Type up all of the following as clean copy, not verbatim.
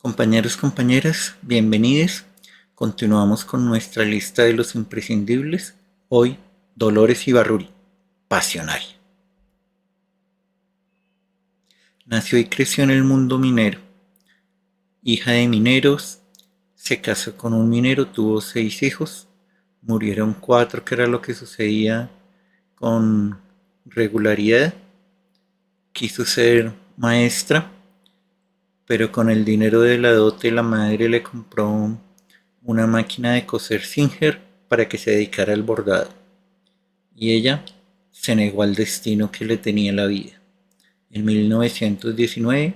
Compañeros, compañeras, bienvenidos. Continuamos con nuestra lista de los imprescindibles. Hoy, Dolores Ibarruri, pasionaria. Nació y creció en el mundo minero. Hija de mineros, se casó con un minero, tuvo 6 hijos. Murieron 4, que era lo que sucedía con regularidad. Quiso ser maestra, pero con el dinero de la dote la madre le compró una máquina de coser Singer para que se dedicara al bordado, y ella se negó al destino que le tenía la vida. En 1919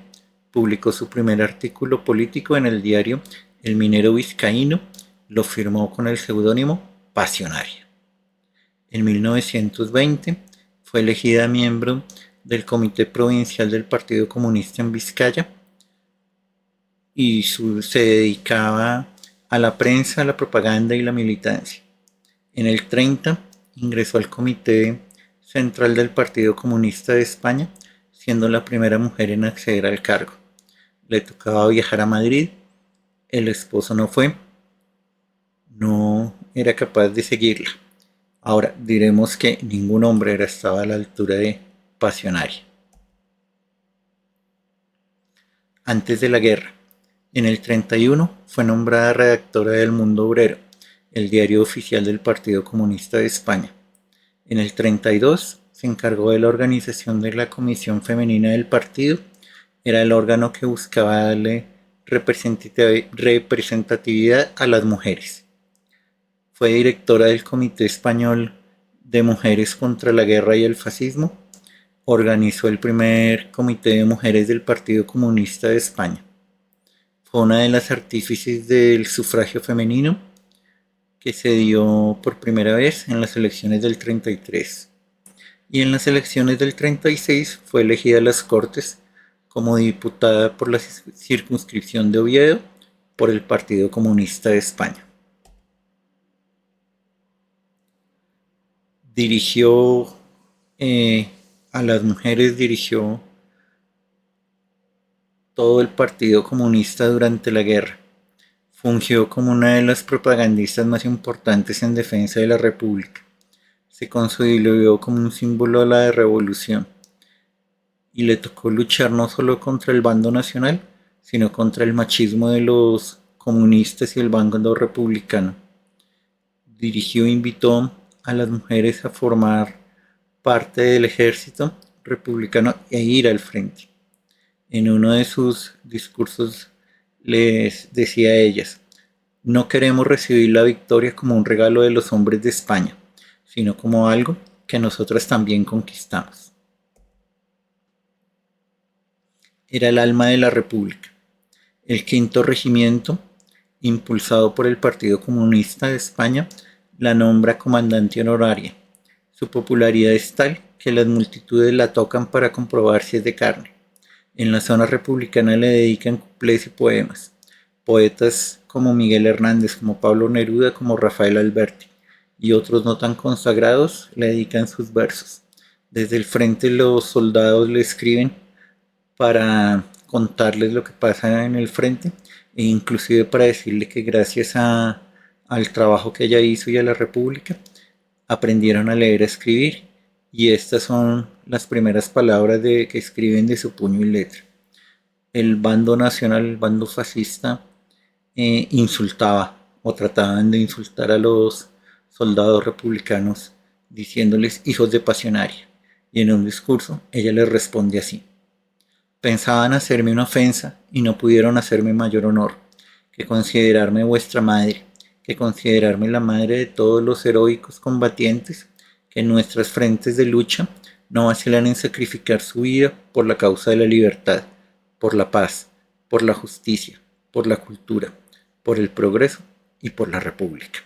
publicó su primer artículo político en el diario El Minero Vizcaíno, lo firmó con el seudónimo Pasionaria. En 1920 fue elegida miembro del Comité Provincial del Partido Comunista en Vizcaya y se dedicaba a la prensa, a la propaganda y la militancia. En el 30 ingresó al Comité Central del Partido Comunista de España, siendo la primera mujer en acceder al cargo. Le tocaba viajar a Madrid, el esposo no fue, no era capaz de seguirla. Ahora diremos que ningún hombre estaba a la altura de Pasionaria. Antes de la guerra, en el 31 fue nombrada redactora del Mundo Obrero, el diario oficial del Partido Comunista de España. En el 32 se encargó de la organización de la Comisión Femenina del partido. Era el órgano que buscaba darle representatividad a las mujeres. Fue directora del Comité Español de Mujeres contra la Guerra y el Fascismo. Organizó el primer comité de mujeres del Partido Comunista de España. Fue una de las artífices del sufragio femenino, que se dio por primera vez en las elecciones del 33. Y en las elecciones del 36 fue elegida a las Cortes como diputada por la circunscripción de Oviedo por el Partido Comunista de España. Dirigió a las mujeres, dirigió todo el Partido Comunista durante la guerra. Fungió como una de las propagandistas más importantes en defensa de la República. Se consolidó como un símbolo de la revolución, y le tocó luchar no solo contra el bando nacional, sino contra el machismo de los comunistas y el bando republicano. Dirigió e invitó a las mujeres a formar parte del ejército republicano e ir al frente. En uno de sus discursos les decía a ellas: no queremos recibir la victoria como un regalo de los hombres de España, sino como algo que nosotras también conquistamos. Era el alma de la República. El quinto regimiento, impulsado por el Partido Comunista de España, la nombra comandante honoraria. Su popularidad es tal que las multitudes la tocan para comprobar si es de carne. En la zona republicana le dedican cuplés y poemas. Poetas como Miguel Hernández, como Pablo Neruda, como Rafael Alberti y otros no tan consagrados le dedican sus versos. Desde el frente los soldados le escriben para contarles lo que pasa en el frente, e inclusive para decirle que gracias al trabajo que ella hizo y a la República aprendieron a leer y a escribir, y estas son las primeras palabras que escriben de su puño y letra. El bando nacional, el bando fascista, insultaba o trataban de insultar a los soldados republicanos diciéndoles hijos de pasionaria, y en un discurso ella les responde así: pensaban hacerme una ofensa y no pudieron hacerme mayor honor que considerarme vuestra madre, que considerarme la madre de todos los heroicos combatientes que en nuestras frentes de lucha no vacilan en sacrificar su vida por la causa de la libertad, por la paz, por la justicia, por la cultura, por el progreso y por la república.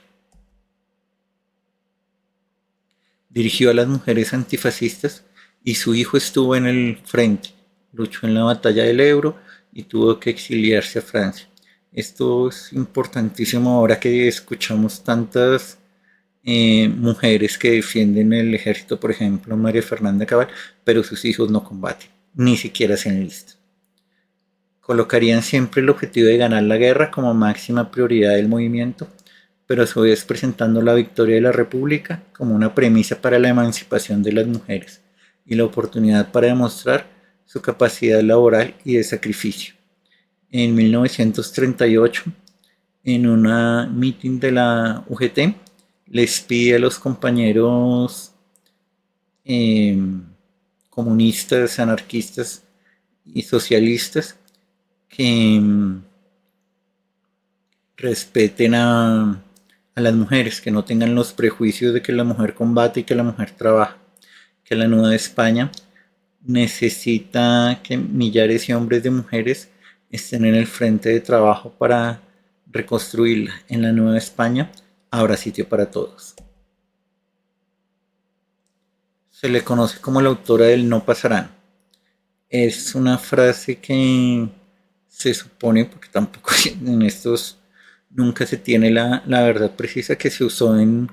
Dirigió a las mujeres antifascistas y su hijo estuvo en el frente, luchó en la batalla del Ebro y tuvo que exiliarse a Francia. Esto es importantísimo ahora que escuchamos tantas mujeres que defienden el ejército, por ejemplo María Fernanda Cabal, pero sus hijos no combaten, ni siquiera se enlistan. Colocarían siempre el objetivo de ganar la guerra como máxima prioridad del movimiento, pero a su vez presentando la victoria de la República como una premisa para la emancipación de las mujeres y la oportunidad para demostrar su capacidad laboral y de sacrificio. En 1938, en una meeting de la UGT, les pide a los compañeros eh, comunistas, anarquistas y socialistas que respeten a las mujeres, que no tengan los prejuicios de que la mujer combate y que la mujer trabaja, que la Nueva España necesita que millares de hombres y mujeres estén en el frente de trabajo para reconstruirla. En la Nueva España habrá sitio para todos. Se le conoce como la autora del No pasarán. Es una frase que se supone, porque tampoco en estos nunca se tiene la verdad precisa, que se usó en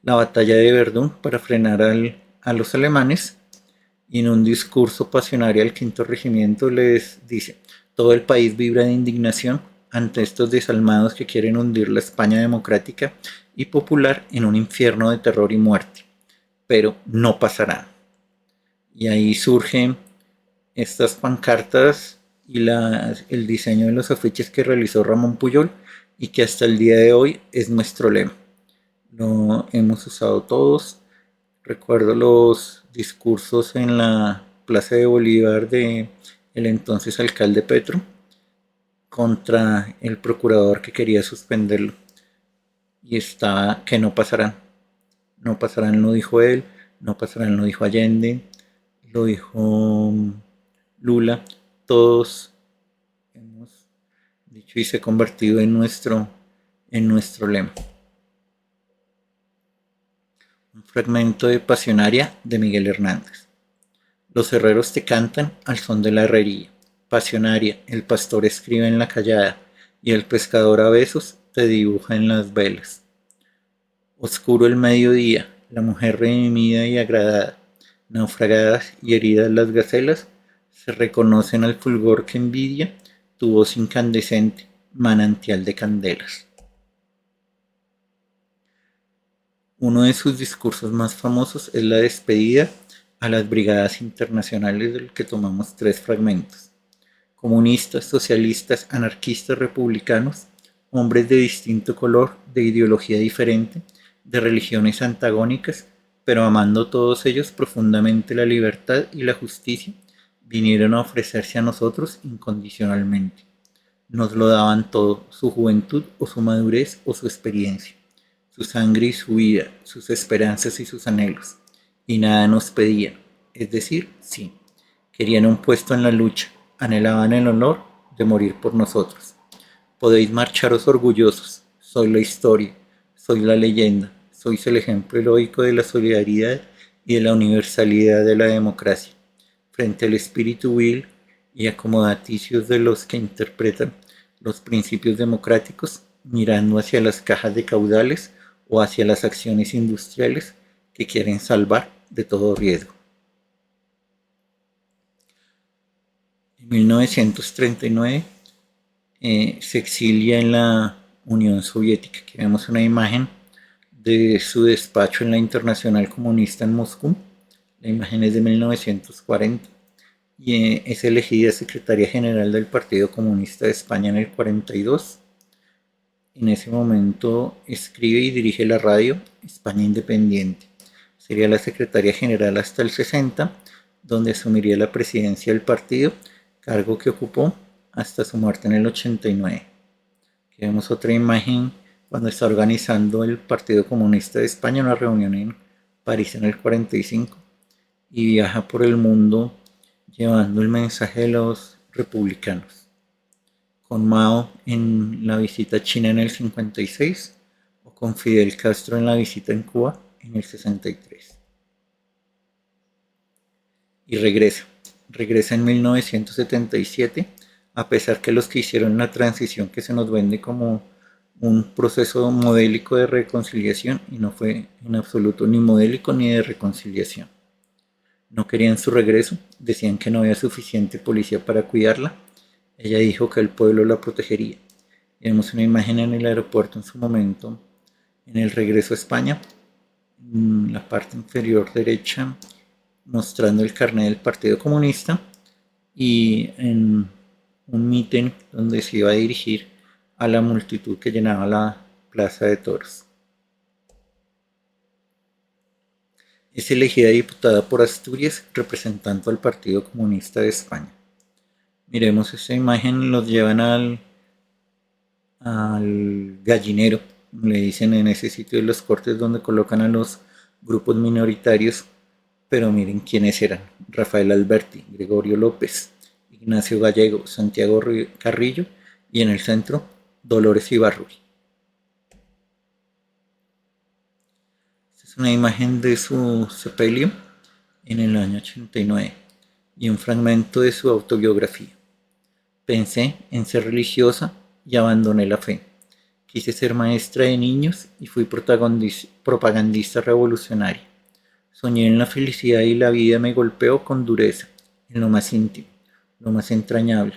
la batalla de Verdún para frenar a los alemanes, y en un discurso pasionario al quinto regimiento les dice: todo el país vibra de indignación ante estos desalmados que quieren hundir la España democrática y popular en un infierno de terror y muerte, pero no pasará. Y ahí surgen estas pancartas y el diseño de los afiches que realizó Ramón Puyol y que hasta el día de hoy es nuestro lema. Lo hemos usado todos. Recuerdo los discursos en la Plaza de Bolívar de el entonces alcalde Petro contra el procurador que quería suspenderlo. Y estaba que no pasarán. No pasarán, lo dijo él, no pasarán, lo dijo Allende, lo dijo Lula. Todos hemos dicho y se ha convertido en nuestro lema. Un fragmento de Pasionaria de Miguel Hernández. Los herreros te cantan al son de la herrería. Pasionaria, el pastor escribe en la callada y el pescador a besos te dibuja en las velas. Oscuro el mediodía, la mujer redimida y agradada, naufragadas y heridas las gacelas, se reconocen al fulgor que envidia tu voz incandescente, manantial de candelas. Uno de sus discursos más famosos es la despedida a las brigadas internacionales, del que tomamos 3 fragmentos. Comunistas, socialistas, anarquistas, republicanos, hombres de distinto color, de ideología diferente, de religiones antagónicas, pero amando todos ellos profundamente la libertad y la justicia, vinieron a ofrecerse a nosotros incondicionalmente. Nos lo daban todo, su juventud o su madurez o su experiencia, su sangre y su vida, sus esperanzas y sus anhelos, y nada nos pedían, es decir, sí, querían un puesto en la lucha, anhelaban el honor de morir por nosotros. Podéis marcharos orgullosos, soy la historia, soy la leyenda, sois el ejemplo heroico de la solidaridad y de la universalidad de la democracia, frente al espíritu vil y acomodaticios de los que interpretan los principios democráticos, mirando hacia las cajas de caudales o hacia las acciones industriales que quieren salvar de todo riesgo. En 1939 se exilia en la Unión Soviética. Aquí vemos una imagen de su despacho en la Internacional Comunista en Moscú. La imagen es de 1940 y es elegida secretaria general del Partido Comunista de España en el 42. En ese momento escribe y dirige la radio España Independiente. Sería la secretaria general hasta el 60, donde asumiría la presidencia del partido, cargo que ocupó hasta su muerte en el 89. Aquí vemos otra imagen cuando está organizando el Partido Comunista de España una reunión en París en el 45 y viaja por el mundo llevando el mensaje de los republicanos, con Mao en la visita a China en el 56 o con Fidel Castro en la visita en Cuba en el 63. Y regresa en 1977, a pesar que los que hicieron la transición, que se nos vende como un proceso modélico de reconciliación, y no fue en absoluto ni modélico ni de reconciliación. No querían su regreso, decían que no había suficiente policía para cuidarla. Ella dijo que el pueblo la protegería. Vemos una imagen en el aeropuerto en su momento, en el regreso a España, en la parte inferior derecha, mostrando el carnet del Partido Comunista y en un mitin donde se iba a dirigir a la multitud que llenaba la Plaza de Toros. Es elegida diputada por Asturias representando al Partido Comunista de España. Miremos esta imagen, los llevan al gallinero, le dicen en ese sitio de los cortes donde colocan a los grupos minoritarios, pero miren quiénes eran: Rafael Alberti, Gregorio López, Ignacio Gallego, Santiago Carrillo y en el centro Dolores Ibarruri. Esta es una imagen de su sepelio en el año 89 y un fragmento de su autobiografía. Pensé en ser religiosa y abandoné la fe. Quise ser maestra de niños y fui propagandista revolucionaria. Soñé en la felicidad y la vida me golpeó con dureza, en lo más íntimo, lo más entrañable.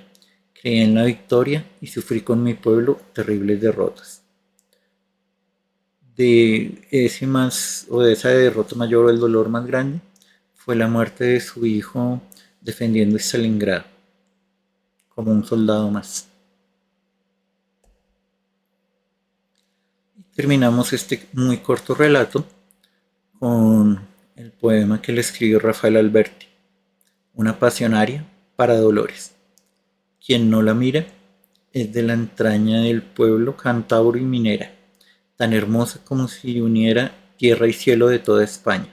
Creí en la victoria y sufrí con mi pueblo terribles derrotas. De ese más, o de esa derrota mayor, o el dolor más grande, fue la muerte de su hijo defendiendo Stalingrado, como un soldado más. Terminamos este muy corto relato con el poema que le escribió Rafael Alberti, una pasionaria para Dolores. Quien no la mira es de la entraña del pueblo cántabro y minera, tan hermosa como si uniera tierra y cielo de toda España.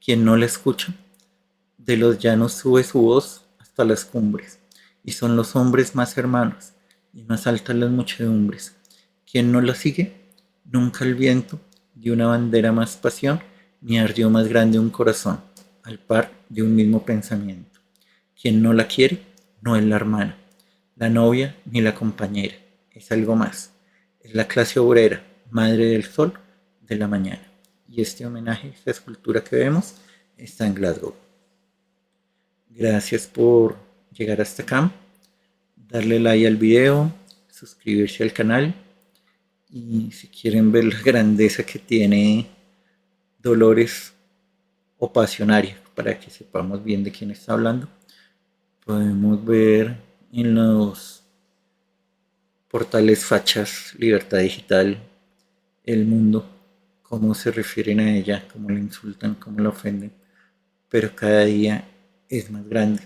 Quien no la escucha, de los llanos sube su voz hasta las cumbres, y son los hombres más hermanos, y más altas las muchedumbres. Quien no la sigue, nunca el viento dio una bandera más pasión, ni ardió más grande un corazón, al par de un mismo pensamiento. Quien no la quiere, no es la hermana, la novia ni la compañera, es algo más. Es la clase obrera, madre del sol, de la mañana. Y este homenaje, esta escultura que vemos, está en Glasgow. Gracias por llegar hasta acá, darle like al video, suscribirse al canal y si quieren ver la grandeza que tiene Dolores o Pasionaria, para que sepamos bien de quién está hablando, podemos ver en los portales Fachas, Libertad Digital, El Mundo, cómo se refieren a ella, cómo la insultan, cómo la ofenden, pero cada día es más grande.